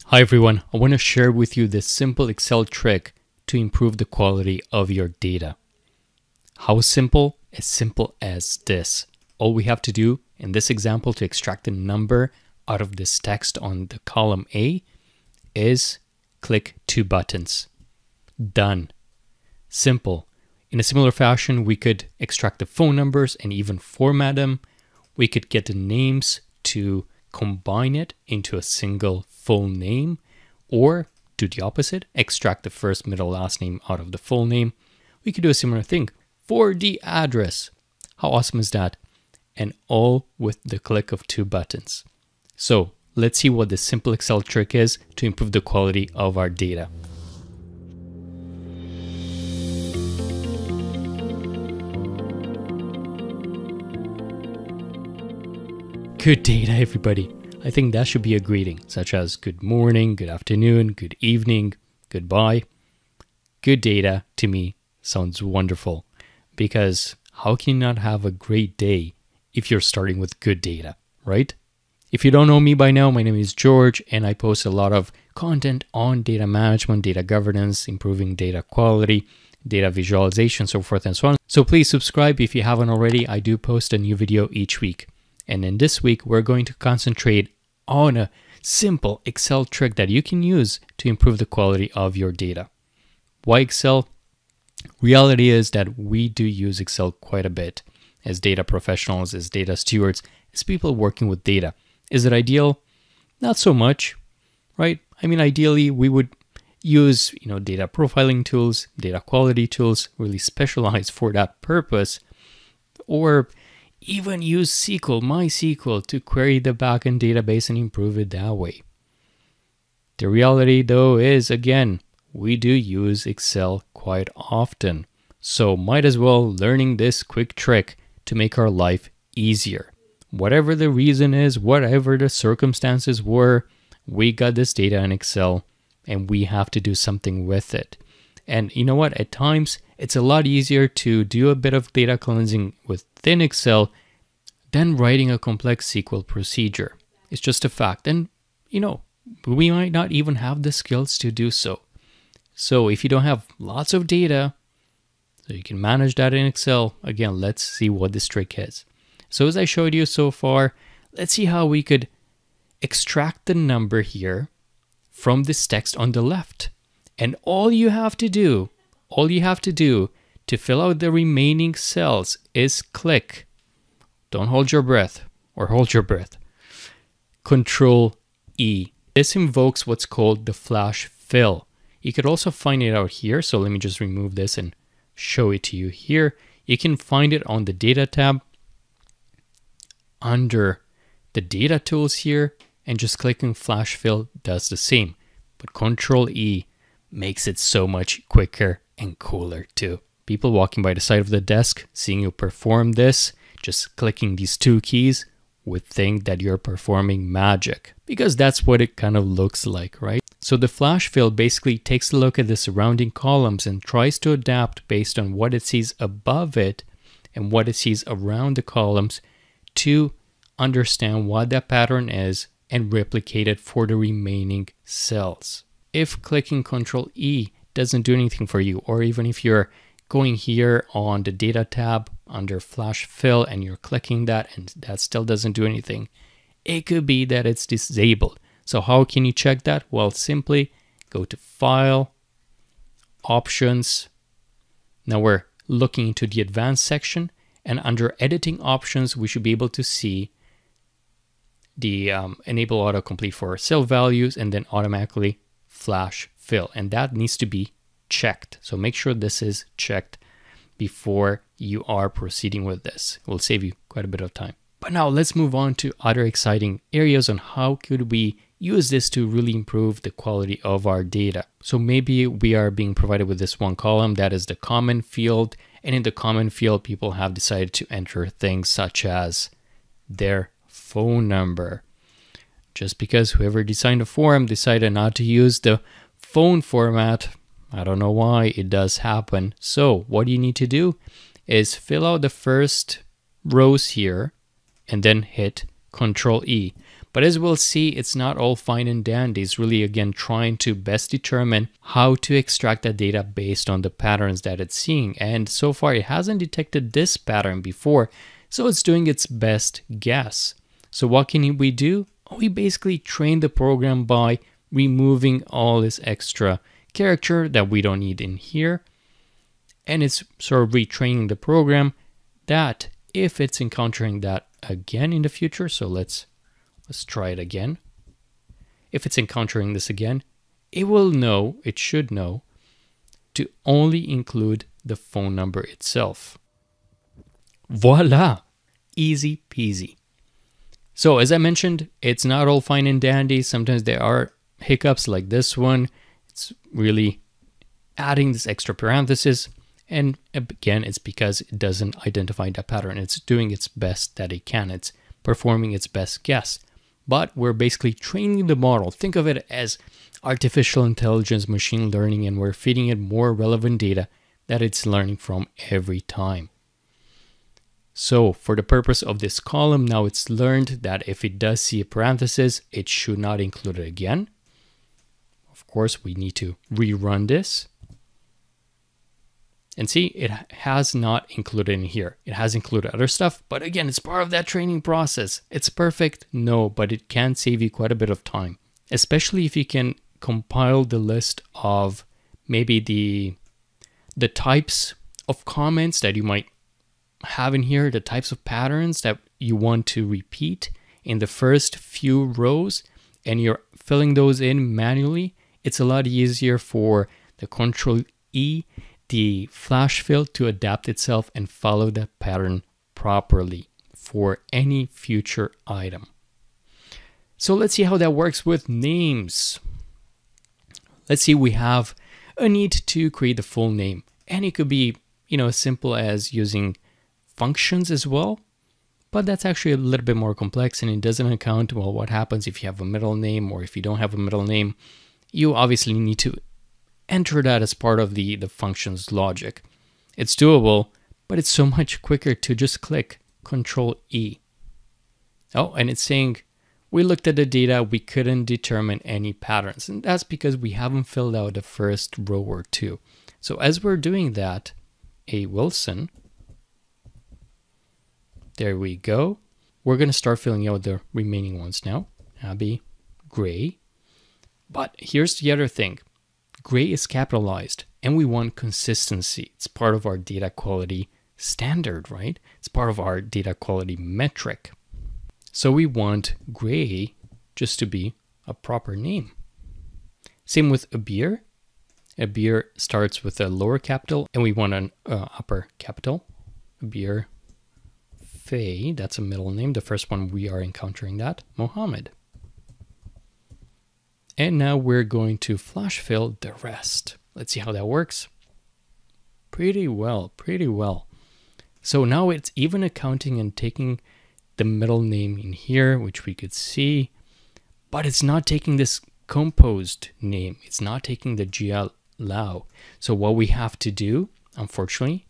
Hi everyone, I want to share with you this simple Excel trick to improve the quality of your data. How simple? As simple as this. All we have to do in this example to extract a number out of this text on the column A is click two buttons. Done. Simple. In a similar fashion, we could extract the phone numbers and even format them. We could get the names to combine it into a single full name, or do the opposite, extract the first, middle, last name out of the full name. We could do a similar thing for the address. How awesome is that? And all with the click of two buttons. So let's see what this simple Excel trick is to improve the quality of our data. Good data, everybody. I think that should be a greeting, such as good morning, good afternoon, good evening, goodbye. Good data, to me, sounds wonderful, because how can you not have a great day if you're starting with good data, right? If you don't know me by now, my name is George, and I post a lot of content on data management, data governance, improving data quality, data visualization, so forth and so on. So please subscribe if you haven't already. I do post a new video each week. And in this week, we're going to concentrate on a simple Excel trick that you can use to improve the quality of your data. Why Excel? Reality is that we do use Excel quite a bit as data professionals, as data stewards, as people working with data. Is it ideal? Not so much, right? I mean, ideally, we would use, data profiling tools, data quality tools, really specialized for that purpose, or even use SQL, MySQL, to query the backend database and improve it that way. The reality, though, is, again, we do use Excel quite often. So might as well learning this quick trick to make our life easier. Whatever the reason is, whatever the circumstances were, we got this data in Excel and we have to do something with it. And you know what? At times, it's a lot easier to do a bit of data cleansing within Excel than writing a complex SQL procedure. It's just a fact. And, we might not even have the skills to do so. So if you don't have lots of data, so you can manage that in Excel, again, let's see what this trick is. So as I showed you so far, let's see how we could extract the number here from this text on the left. And all you have to do to fill out the remaining cells is click. Don't hold your breath, or hold your breath. Control E. This invokes what's called the flash fill. You could also find it out here. So let me just remove this and show it to you here. You can find it on the data tab under the data tools here, and just clicking flash fill does the same. But Control E makes it so much quicker and cooler too. People walking by the side of the desk, seeing you perform this, just clicking these two keys, would think that you're performing magic, because that's what it kind of looks like, right? So the flash fill basically takes a look at the surrounding columns and tries to adapt based on what it sees above it and what it sees around the columns to understand what that pattern is and replicate it for the remaining cells. If clicking Control E doesn't do anything for you, or even if you're going here on the data tab under flash fill and you're clicking that and that still doesn't do anything, it could be that it's disabled. So how can you check that? Well, simply go to File, Options. Now we're looking into the Advanced section, and under Editing Options, we should be able to see the Enable Autocomplete for cell values and then automatically flash fill, and that needs to be checked. So make sure this is checked before you are proceeding with this. It will save you quite a bit of time. But now let's move on to other exciting areas on how could we use this to really improve the quality of our data. So maybe we are being provided with this one column that is the common field, and in the common field people have decided to enter things such as their phone number. Just because whoever designed the form decided not to use the phone format, I don't know why, it does happen. So what you need to do is fill out the first rows here and then hit Control E. But as we'll see, it's not all fine and dandy. It's really, again, trying to best determine how to extract that data based on the patterns that it's seeing. And so far, it hasn't detected this pattern before, so it's doing its best guess. So what can we do? We basically train the program by removing all this extra character that we don't need in here. And it's sort of retraining the program that if it's encountering that again in the future, so let's try it again. If it's encountering this again, it will know, it should know, to only include the phone number itself. Voila! Easy peasy. So as I mentioned, it's not all fine and dandy. Sometimes there are hiccups like this one. It's really adding this extra parenthesis. And again, it's because it doesn't identify that pattern. It's doing its best that it can. It's performing its best guess. But we're basically training the model. Think of it as artificial intelligence, machine learning, and we're feeding it more relevant data that it's learning from every time. So for the purpose of this column, now it's learned that if it does see a parenthesis, it should not include it again. Of course, we need to rerun this. And see, it has not included in here. It has included other stuff, but again, it's part of that training process. It's perfect? No, but it can save you quite a bit of time, especially if you can compile the list of maybe the types of comments that you might have in here, the types of patterns that you want to repeat in the first few rows, and you're filling those in manually. It's a lot easier for the Control E, the flash fill, to adapt itself and follow that pattern properly for any future item. So let's see how that works with names. Let's see, we have a need to create the full name, and it could be, as simple as using functions as well, but that's actually a little bit more complex, and it doesn't account, well, what happens if you have a middle name or if you don't have a middle name. You obviously need to enter that as part of the function's logic. It's doable, but it's so much quicker to just click Control E. Oh, and it's saying we looked at the data, we couldn't determine any patterns, and that's because we haven't filled out the first row or two. So as we're doing that, A. Wilson, there we go. We're going to start filling out the remaining ones now. Abby, Gray. But here's the other thing. Gray is capitalized, and we want consistency. It's part of our data quality standard, right? It's part of our data quality metric. So we want Gray just to be a proper name. Same with Abir. Abir starts with a lower capital, and we want an upper capital. Abir Faye, that's a middle name. The first one we are encountering that. Mohammed. And now we're going to flash fill the rest. Let's see how that works. Pretty well, pretty well. So now it's even accounting and taking the middle name in here, which we could see, but it's not taking this composed name. It's not taking the GL Lao. So what we have to do, unfortunately,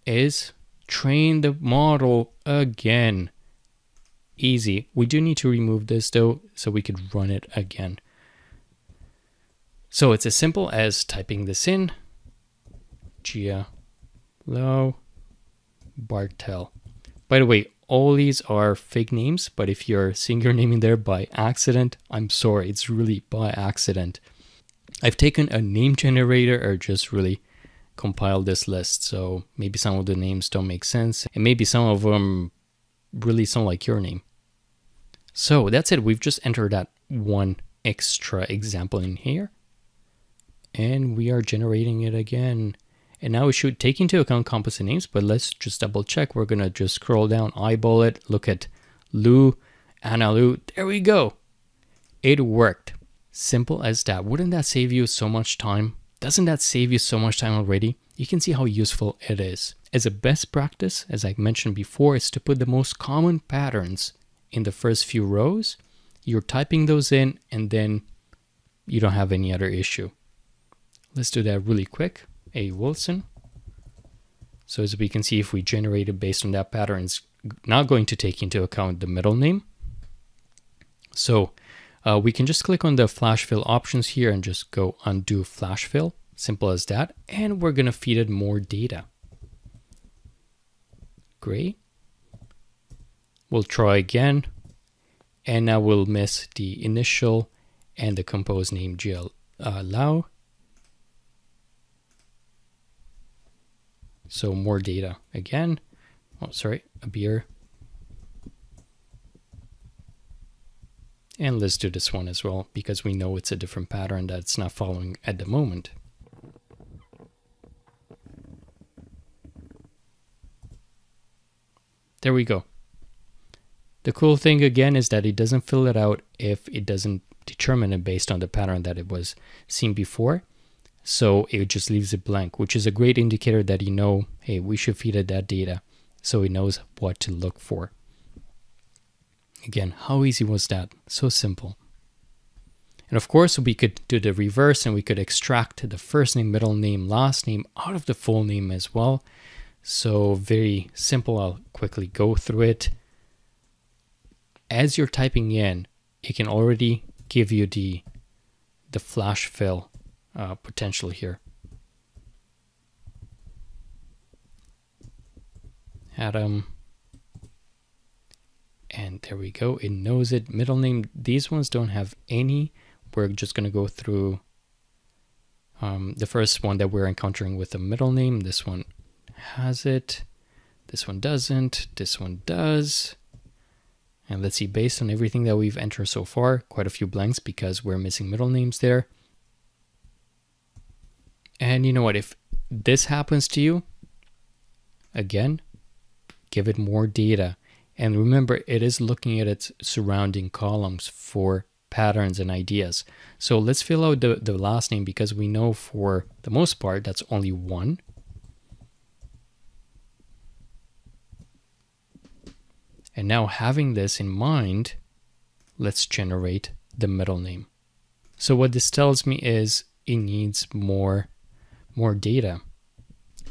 is train the model again. Easy. We do need to remove this though, so we could run it again. So it's as simple as typing this in. Gia Lao Bartel. By the way, all these are fake names, but if you're seeing your name in there by accident, I'm sorry, it's really by accident. I've taken a name generator or just really compiled this list, so maybe some of the names don't make sense, and maybe some of them really sound like your name. So that's it. We've just entered that one extra example in here, and we are generating it again. And now we should take into account composite names, but let's just double check. We're gonna just scroll down, eyeball it, look at Lou, Anna Lou. There we go. It worked. Simple as that. Wouldn't that save you so much time? Doesn't that save you so much time already? You can see how useful it is. As a best practice, as I mentioned before, is to put the most common patterns in the first few rows. You're typing those in, and then you don't have any other issue. Let's do that really quick. A. Wilson. So as we can see, if we generate it based on that pattern, it's not going to take into account the middle name. So we can just click on the flash fill options here and just go undo flash fill. Simple as that. And we're going to feed it more data. Great. We'll try again. And now we'll miss the initial and the compose name allow. So more data again. Oh, sorry, a beer. And let's do this one as well, because we know it's a different pattern that it's not following at the moment. There we go. The cool thing again is that it doesn't fill it out if it doesn't determine it based on the pattern that it was seen before. So it just leaves it blank, which is a great indicator that you know, hey, we should feed it that data so it knows what to look for. Again, how easy was that? So simple. And of course, we could do the reverse and we could extract the first name, middle name, last name out of the full name as well. So very simple. I'll quickly go through it. As you're typing in, it can already give you the flash fill potential here. Adam. And there we go. It knows it. Middle name. These ones don't have any. We're just going to go through the first one that we're encountering with the middle name. This one has it. This one doesn't. This one does. And let's see, based on everything that we've entered so far, quite a few blanks because we're missing middle names there. And you know what? If this happens to you, again, give it more data. And remember, it is looking at its surrounding columns for patterns and ideas. So let's fill out the last name because we know for the most part that's only one. And now having this in mind, let's generate the middle name. So what this tells me is it needs more data.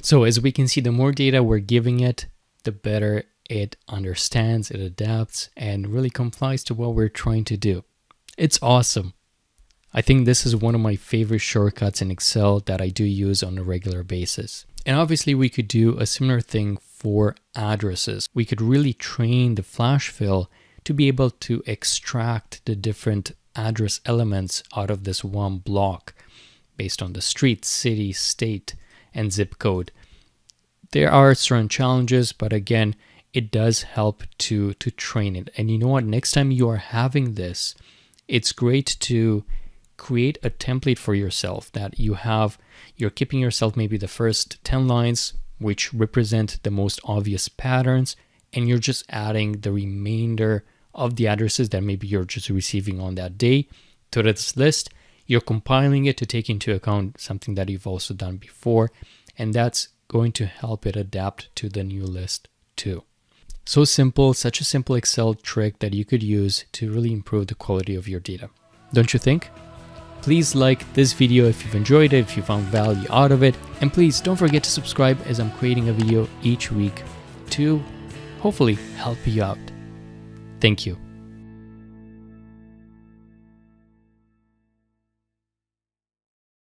So as we can see, the more data we're giving it, the better it understands, it adapts, and really complies to what we're trying to do. It's awesome. I think this is one of my favorite shortcuts in Excel that I do use on a regular basis. And obviously we could do a similar thing for addresses. We could really train the flash fill to be able to extract the different address elements out of this one block based on the street, city, state, and zip code. There are certain challenges, but again, it does help to train it. And you know what? Next time you are having this, it's great to create a template for yourself that you're keeping yourself maybe the first 10 lines, which represent the most obvious patterns, and you're just adding the remainder of the addresses that maybe you're just receiving on that day to this list. You're compiling it to take into account something that you've also done before, and that's going to help it adapt to the new list too. So simple, such a simple Excel trick that you could use to really improve the quality of your data. Don't you think? Please like this video if you've enjoyed it, if you found value out of it, and please don't forget to subscribe as I'm creating a video each week to hopefully help you out. Thank you.